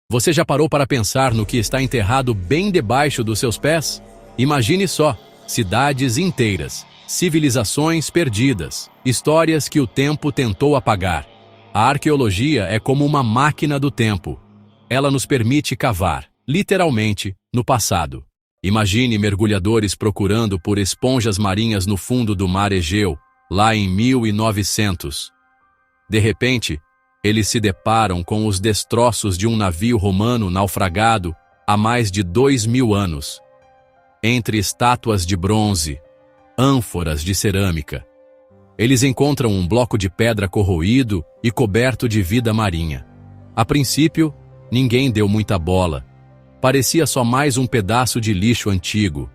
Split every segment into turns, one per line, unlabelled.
Você já parou para pensar no que está enterrado bem debaixo dos seus pés? Imagine só, cidades inteiras, civilizações perdidas, histórias que o tempo tentou apagar. A arqueologia é como uma máquina do tempo. Ela nos permite cavar, literalmente, no passado. Imagine mergulhadores procurando por esponjas marinhas no fundo do mar Egeu, lá em 1900. De repente, eles se deparam com os destroços de um navio romano naufragado há mais de 2000 anos. Entre estátuas de bronze, ânforas de cerâmica, eles encontram um bloco de pedra corroído e coberto de vida marinha. A princípio, ninguém deu muita bola. Parecia só mais um pedaço de lixo antigo.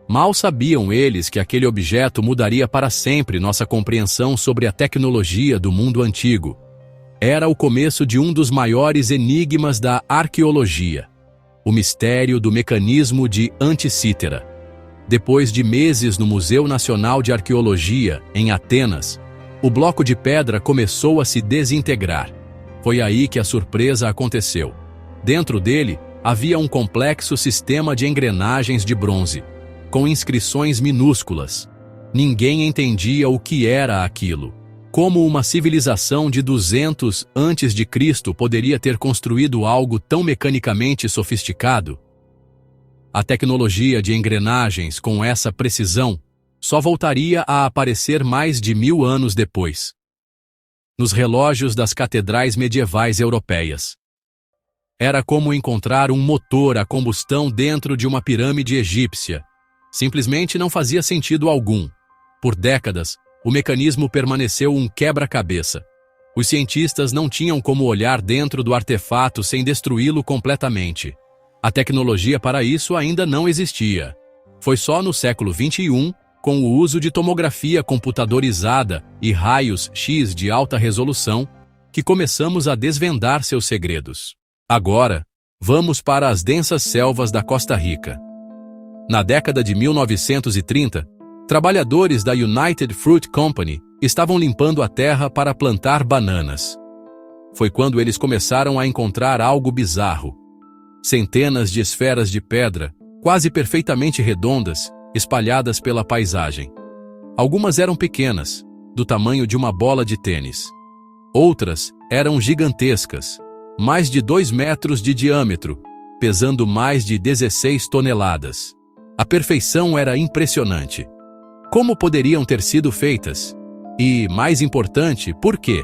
Mal sabiam eles que aquele objeto mudaria para sempre nossa compreensão sobre a tecnologia do mundo antigo. Era o começo de um dos maiores enigmas da arqueologia, o mistério do mecanismo de Antícitera. Depois de meses no Museu Nacional de Arqueologia, em Atenas, o bloco de pedra começou a se desintegrar. Foi aí que a surpresa aconteceu. Dentro dele, havia um complexo sistema de engrenagens de bronze, com inscrições minúsculas. Ninguém entendia o que era aquilo. Como uma civilização de 200 a.C. poderia ter construído algo tão mecanicamente sofisticado? A tecnologia de engrenagens com essa precisão só voltaria a aparecer mais de 1000 anos depois, nos relógios das catedrais medievais europeias. Era como encontrar um motor a combustão dentro de uma pirâmide egípcia. Simplesmente não fazia sentido algum. Por décadas, o mecanismo permaneceu um quebra-cabeça. Os cientistas não tinham como olhar dentro do artefato sem destruí-lo completamente. A tecnologia para isso ainda não existia. Foi só no século XXI, com o uso de tomografia computadorizada e raios X de alta resolução, que começamos a desvendar seus segredos. Agora, vamos para as densas selvas da Costa Rica. Na década de 1930, trabalhadores da United Fruit Company estavam limpando a terra para plantar bananas. Foi quando eles começaram a encontrar algo bizarro. Centenas de esferas de pedra, quase perfeitamente redondas, espalhadas pela paisagem. Algumas eram pequenas, do tamanho de uma bola de tênis. Outras eram gigantescas, mais de 2 metros de diâmetro, pesando mais de 16 toneladas. A perfeição era impressionante. Como poderiam ter sido feitas? E, mais importante, por quê?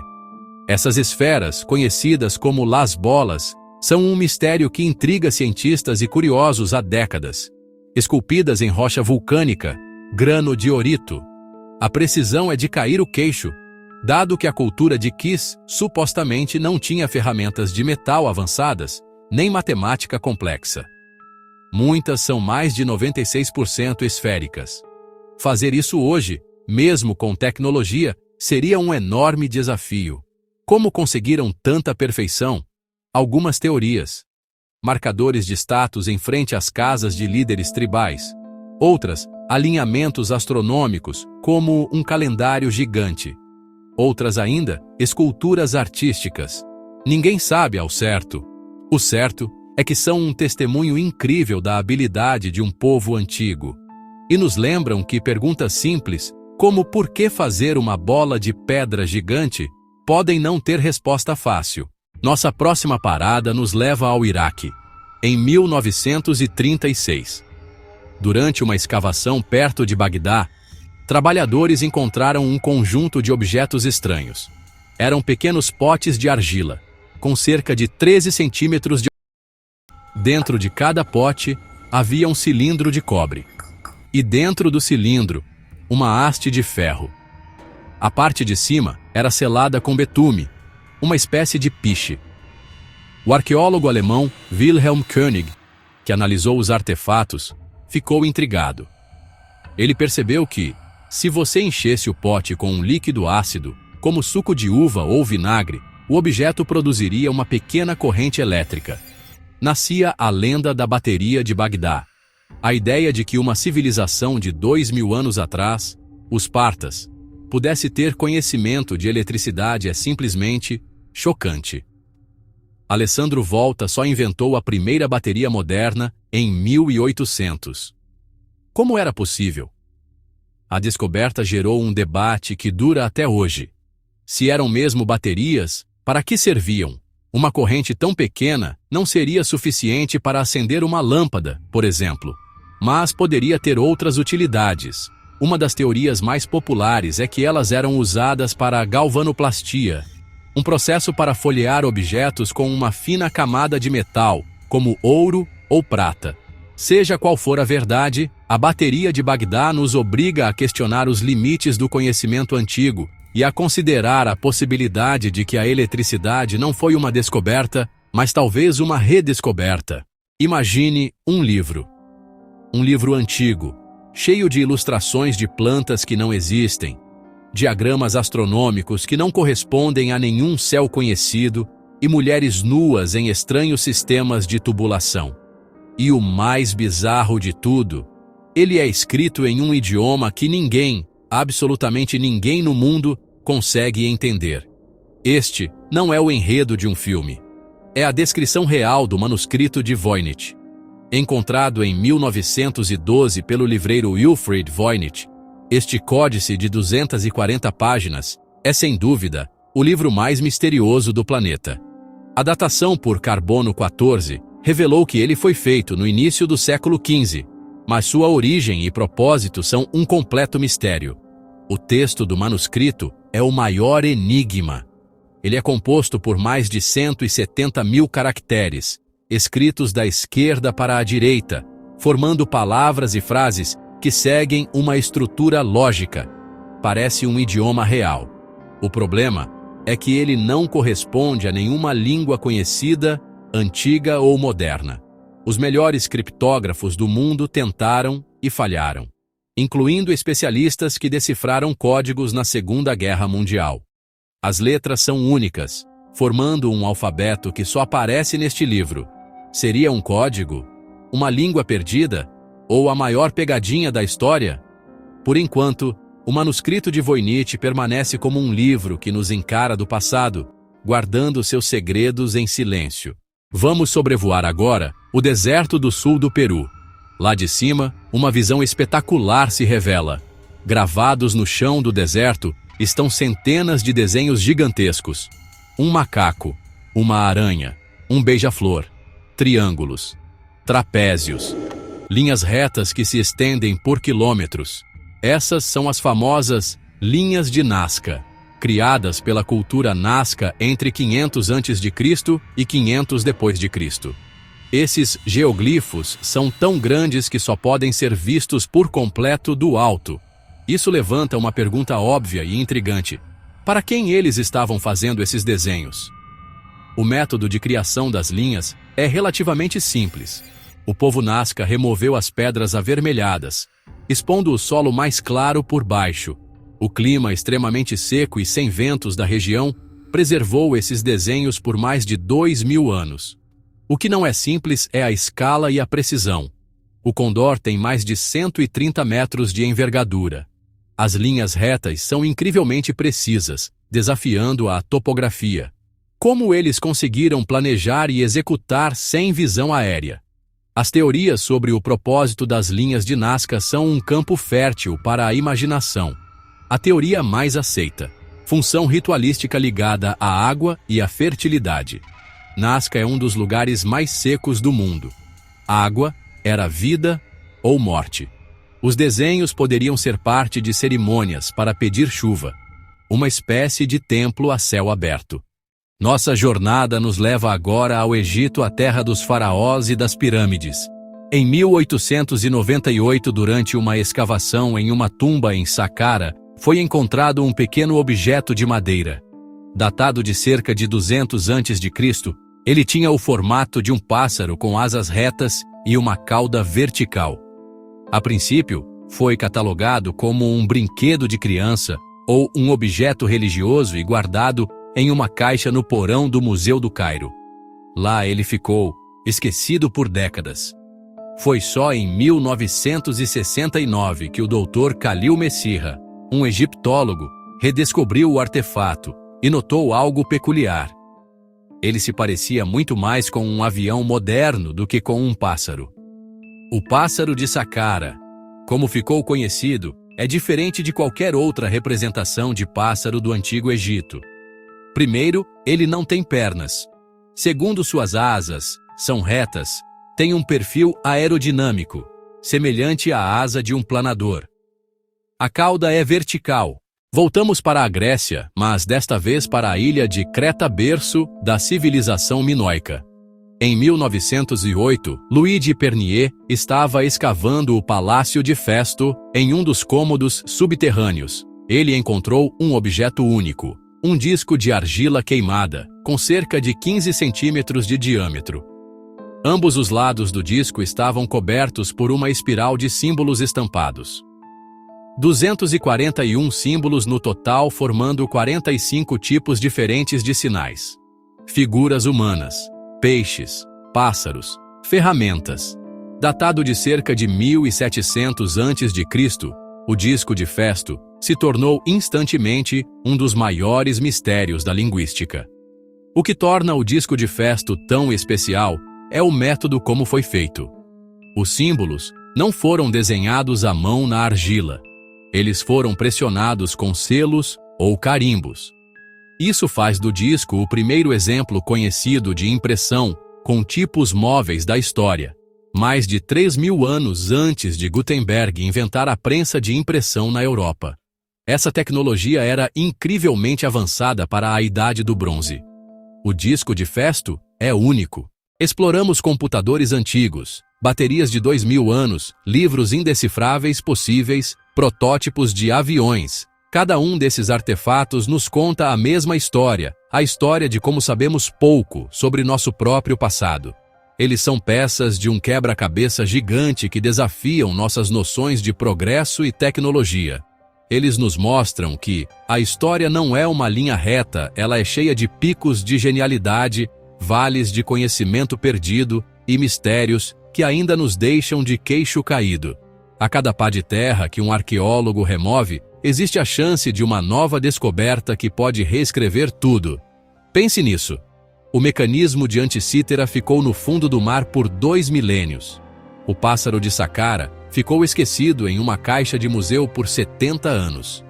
Essas esferas, conhecidas como Las Bolas, são um mistério que intriga cientistas e curiosos há décadas. Esculpidas em rocha vulcânica, grano diorito. A precisão é de cair o queixo, dado que a cultura de Kish supostamente não tinha ferramentas de metal avançadas, nem matemática complexa. Muitas são mais de 96% esféricas. Fazer isso hoje, mesmo com tecnologia, seria um enorme desafio. Como conseguiram tanta perfeição? Algumas teorias. Marcadores de status em frente às casas de líderes tribais. Outras, alinhamentos astronômicos, como um calendário gigante. Outras ainda, esculturas artísticas. Ninguém sabe ao certo. O certo é que são um testemunho incrível da habilidade de um povo antigo. E nos lembram que perguntas simples, como por que fazer uma bola de pedra gigante, podem não ter resposta fácil. Nossa próxima parada nos leva ao Iraque, em 1936. Durante uma escavação perto de Bagdá, trabalhadores encontraram um conjunto de objetos estranhos. Eram pequenos potes de argila, com cerca de 13 centímetros de... Dentro de cada pote, havia um cilindro de cobre. E dentro do cilindro, uma haste de ferro. A parte de cima era selada com betume, uma espécie de piche. O arqueólogo alemão Wilhelm König, que analisou os artefatos, ficou intrigado. Ele percebeu que, se você enchesse o pote com um líquido ácido, como suco de uva ou vinagre, o objeto produziria uma pequena corrente elétrica. Nascia a lenda da bateria de Bagdá. A ideia de que uma civilização de 2000 anos atrás, os partas, pudesse ter conhecimento de eletricidade é simplesmente chocante. Alessandro Volta só inventou a primeira bateria moderna em 1800. Como era possível? A descoberta gerou um debate que dura até hoje. Se eram mesmo baterias, para que serviam? Uma corrente tão pequena não seria suficiente para acender uma lâmpada, por exemplo. Mas poderia ter outras utilidades. Uma das teorias mais populares é que elas eram usadas para a galvanoplastia, um processo para folhear objetos com uma fina camada de metal, como ouro ou prata. Seja qual for a verdade, a bateria de Bagdá nos obriga a questionar os limites do conhecimento antigo e a considerar a possibilidade de que a eletricidade não foi uma descoberta, mas talvez uma redescoberta. Imagine um livro. Um livro antigo, cheio de ilustrações de plantas que não existem, diagramas astronômicos que não correspondem a nenhum céu conhecido e mulheres nuas em estranhos sistemas de tubulação. E o mais bizarro de tudo, ele é escrito em um idioma que ninguém, absolutamente ninguém no mundo, consegue entender. Este não é o enredo de um filme. É a descrição real do manuscrito de Voynich. Encontrado em 1912 pelo livreiro Wilfrid Voynich, este códice de 240 páginas é, sem dúvida, o livro mais misterioso do planeta. A datação por carbono 14 revelou que ele foi feito no início do século XV, mas sua origem e propósito são um completo mistério. O texto do manuscrito é o maior enigma. Ele é composto por mais de 170 mil caracteres, escritos da esquerda para a direita, formando palavras e frases que seguem uma estrutura lógica. Parece um idioma real. O problema é que ele não corresponde a nenhuma língua conhecida, antiga ou moderna. Os melhores criptógrafos do mundo tentaram e falharam, incluindo especialistas que decifraram códigos na Segunda Guerra Mundial. As letras são únicas, formando um alfabeto que só aparece neste livro. Seria um código? Uma língua perdida? Ou a maior pegadinha da história? Por enquanto, o manuscrito de Voynich permanece como um livro que nos encara do passado, guardando seus segredos em silêncio. Vamos sobrevoar agora o deserto do sul do Peru. Lá de cima, uma visão espetacular se revela. Gravados no chão do deserto estão centenas de desenhos gigantescos. Um macaco, uma aranha, um beija-flor, triângulos, trapézios, linhas retas que se estendem por quilômetros. Essas são as famosas linhas de Nazca, criadas pela cultura Nazca entre 500 a.C. e 500 d.C. Esses geoglifos são tão grandes que só podem ser vistos por completo do alto. Isso levanta uma pergunta óbvia e intrigante. Para quem eles estavam fazendo esses desenhos? O método de criação das linhas é relativamente simples. O povo Nazca removeu as pedras avermelhadas, expondo o solo mais claro por baixo. O clima extremamente seco e sem ventos da região preservou esses desenhos por mais de 2000 anos. O que não é simples é a escala e a precisão. O condor tem mais de 130 metros de envergadura. As linhas retas são incrivelmente precisas, desafiando a topografia. Como eles conseguiram planejar e executar sem visão aérea? As teorias sobre o propósito das linhas de Nazca são um campo fértil para a imaginação. A teoria mais aceita: função ritualística ligada à água e à fertilidade. Nazca é um dos lugares mais secos do mundo. Água era vida ou morte. Os desenhos poderiam ser parte de cerimônias para pedir chuva, uma espécie de templo a céu aberto. Nossa jornada nos leva agora ao Egito, a terra dos faraós e das pirâmides. Em 1898, durante uma escavação em uma tumba em Saqqara, foi encontrado um pequeno objeto de madeira. Datado de cerca de 200 a.C., ele tinha o formato de um pássaro com asas retas e uma cauda vertical. A princípio, foi catalogado como um brinquedo de criança ou um objeto religioso e guardado em uma caixa no porão do Museu do Cairo. Lá ele ficou, esquecido por décadas. Foi só em 1969 que o Dr. Khalil Messirra, um egiptólogo, redescobriu o artefato e notou algo peculiar. Ele se parecia muito mais com um avião moderno do que com um pássaro. O pássaro de Saqqara, como ficou conhecido, é diferente de qualquer outra representação de pássaro do Antigo Egito. Primeiro, ele não tem pernas. Segundo, suas asas são retas, tem um perfil aerodinâmico, semelhante à asa de um planador. A cauda é vertical. Voltamos para a Grécia, mas desta vez para a ilha de Creta, berço da civilização minoica. Em 1908, Luigi Pernier estava escavando o Palácio de Festo em um dos cômodos subterrâneos. Ele encontrou um objeto único, um disco de argila queimada, com cerca de 15 centímetros de diâmetro. Ambos os lados do disco estavam cobertos por uma espiral de símbolos estampados. 241 símbolos no total, formando 45 tipos diferentes de sinais. Figuras humanas, peixes, pássaros, ferramentas. Datado de cerca de 1700 a.C., o disco de Festo se tornou instantemente um dos maiores mistérios da linguística. O que torna o disco de Festo tão especial é o método como foi feito. Os símbolos não foram desenhados à mão na argila. Eles foram pressionados com selos ou carimbos. Isso faz do disco o primeiro exemplo conhecido de impressão com tipos móveis da história, mais de 3.000 anos antes de Gutenberg inventar a prensa de impressão na Europa. Essa tecnologia era incrivelmente avançada para a Idade do Bronze. O disco de Festo é único. Exploramos computadores antigos, baterias de 2.000 anos, livros indecifráveis possíveis, protótipos de aviões. Cada um desses artefatos nos conta a mesma história, a história de como sabemos pouco sobre nosso próprio passado. Eles são peças de um quebra-cabeça gigante que desafiam nossas noções de progresso e tecnologia. Eles nos mostram que a história não é uma linha reta, ela é cheia de picos de genialidade, vales de conhecimento perdido e mistérios que ainda nos deixam de queixo caído. A cada pá de terra que um arqueólogo remove, existe a chance de uma nova descoberta que pode reescrever tudo. Pense nisso. O mecanismo de Anticítera ficou no fundo do mar por 2 milênios. O pássaro de Saqqara ficou esquecido em uma caixa de museu por 70 anos.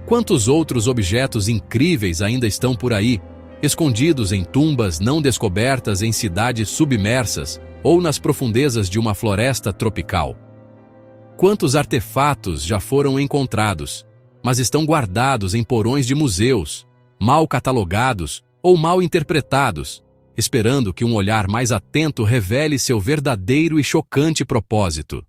Quantos outros objetos incríveis ainda estão por aí, escondidos em tumbas não descobertas em cidades submersas ou nas profundezas de uma floresta tropical? Quantos artefatos já foram encontrados, mas estão guardados em porões de museus, mal catalogados ou mal interpretados, esperando que um olhar mais atento revele seu verdadeiro e chocante propósito?